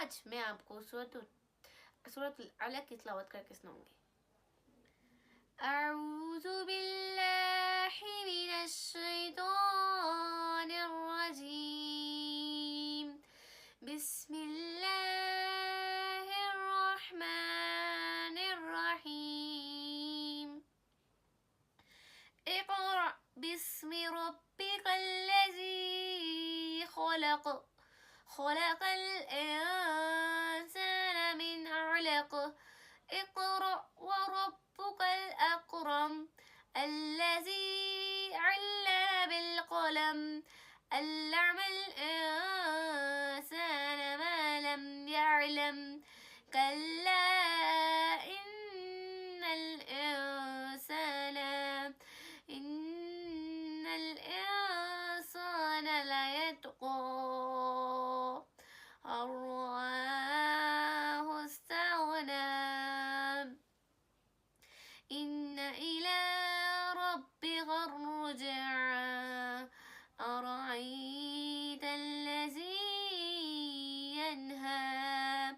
आज मैं आपको सूरत अलग की तिलावत करके सुनाऊंगी। अऊज़ु बिल्लाहि मिनश शैतानिर रजीम। बिस्मिल्लाहिर रहमानिर रहीम। इक़रा बिस्मि रब्बिकल लज़ी खलक़ खलक़ल इंसान मिन अलक़। اقرأ وربك الأكرم الذي علم بالقلم علم الإنسان ما لم يعلم كلا إن الإنسان ليطغى أن رآه استغنى إن إلى ربك الرجعى أرأيت الذي ينهى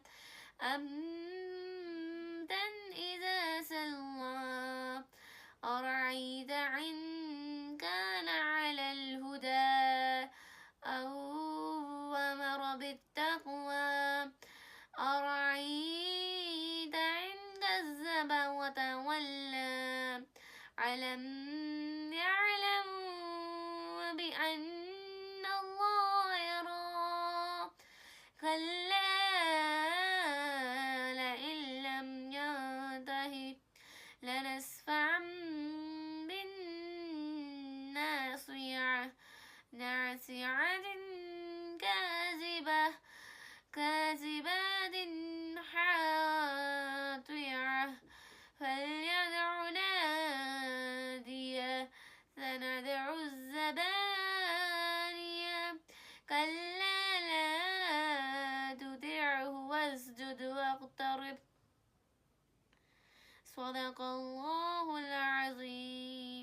عبدا إذا صلى أرأيت إن كان على الهدى أو أمر بالتقوى أرأيت إن كذب وتولى ألم يعلم بأن الله يرى كلا لئن لم ينته لنسفعا بالناصية ناصية كاذبة حاطعة فليدع ناديه سندع الزبانية كلا لا تطعه واسجد واقترب صدق الله العظيم.